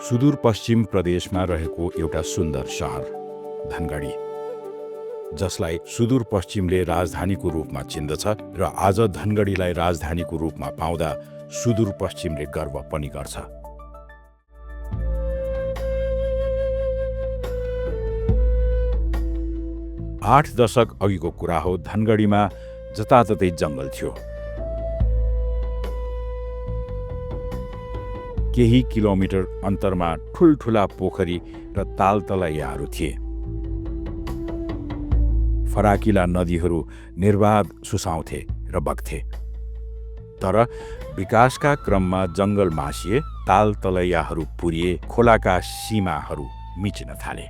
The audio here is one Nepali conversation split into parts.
सुदूरपश्चिम प्रदेशमा रहेको एउटा सुन्दर सहर धनगढी, जसलाई सुदूरपश्चिमले राजधानीको रूपमा चिन्दछ र आज धनगढीलाई राजधानीको रूपमा पाउँदा सुदूरपश्चिमले गर्व पनि गर्छ। आठ दशक अघिको कुरा हो। धनगढीमा जताततै जङ्गल थियो। केही किलोमिटर अन्तरमा ठुल्ठुला पोखरी र तालतलैयाहरू थिए। फराकिला नदीहरू निर्बाध सुसाउँथे र बग्थे। तर विकासका क्रममा जङ्गल मासिए, तालतलैयाहरू पुरिए, खोलाका सीमाहरू मिचिन थाले।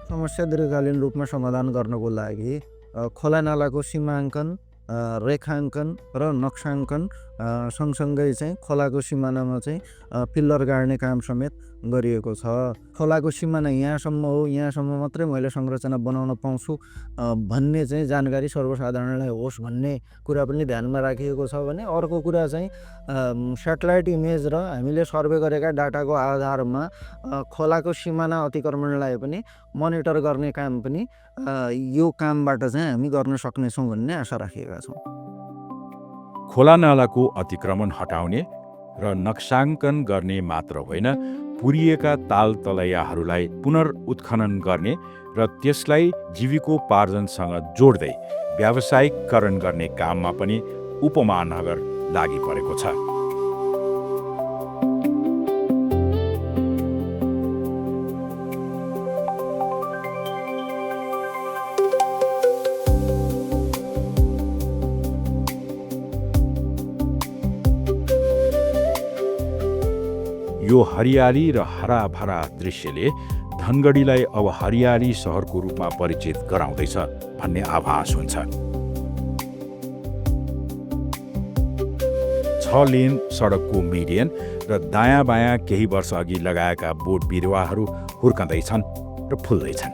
समस्या दीर्घकालीन रूपमा समाधान गर्नको लागि खोला नालाको सीमाङ्कन, रेखाङ्कन र नक्साङ्कन सँगसँगै चाहिँ खोलाको सिमानामा चाहिँ पिल्लर गाड्ने काम समेत गरिएको छ। खोलाको सिमाना यहाँसम्म हो, यहाँसम्म मात्रै मैले संरचना बनाउन पाउँछु भन्ने चाहिँ जानकारी सर्वसाधारणलाई होस् भन्ने कुरा पनि ध्यानमा राखिएको छ भने अर्को कुरा चाहिँ सेटेलाइट इमेज र हामीले सर्वे गरेका डाटाको आधारमा खोलाको सिमाना अतिक्रमणलाई पनि मोनिटर गर्ने काम पनि यो कामबाट चाहिँ हामी गर्न सक्नेछौँ भन्ने आशा राखेका छौँ। खोला नालाको अतिक्रमण हटाउने र नक्साङ्कन गर्ने मात्र होइन, पुरिएका तालतलैयाहरूलाई पुनर्उत्खनन गर्ने र त्यसलाई जीविकोपार्जनसँग जोड्दै व्यावसायिकरण गर्ने काममा पनि उपमहानगर लागि परेको छ। यो हरियाली र हराभरा दृश्यले धनगढीलाई अब हरियाली सहरको रूपमा परिचित गराउँदैछ भन्ने आभास हुन्छ। 6 लेन सडकको मिडियन र दायाँ बायाँ केही वर्ष अघि लगाएका बोट बिरुवाहरू हुर्कँदैछन् र फुल्दैछन्।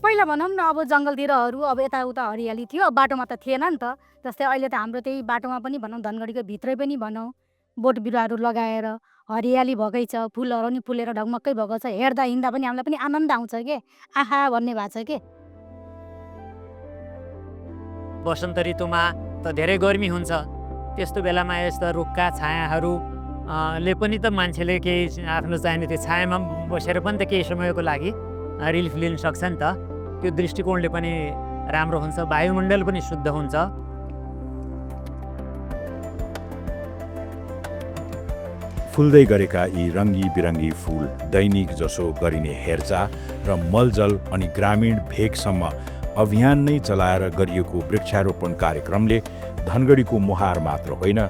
पहिला भनौँ न, अब जङ्गलतिरहरू अब यताउता हरियाली थियो, बाटोमा त थिएन नि त। जस्तै अहिले त हाम्रो त्यही बाटोमा पनि भनौँ, धनगढीको भित्रै पनि भनौँ, बोट बिरुवाहरू लगाएर हरियाली भएकै छ, फुलहरू पनि फुलेर ढकमक्कै भएको छ। हेर्दा हिँड्दा पनि हामीलाई पनि आनन्द आउँछ के, आहा भन्ने भएको छ के। वसन्त ऋतुमा त धेरै गर्मी हुन्छ, त्यस्तो बेलामा यस्ता रुखका छायाहरू ले पनि त मान्छेले केही आफ्नो चाहिने त्यो छायामा बसेर पनि त केही समयको लागि रिलिफ लिन सक्छ नि त। त्यो दृष्टिकोणले पनि राम्रो हुन्छ, वायुमण्डल पनि शुद्ध हुन्छ। फुल्दै गरेका यी रङ्गी बिरङ्गी फुल दैनिक जसो गरिने हेरचाह र मलजल अनि ग्रामीण भेगसम्म अभियान नै चलाएर गरिएको वृक्षारोपण कार्यक्रमले धनगढीको मुहार मात्र होइन,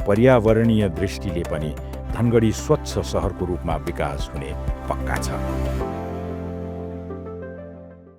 पर्यावरणीय दृष्टिले पनि धनगढी स्वच्छ सहरको रूपमा विकास हुने पक्का छ।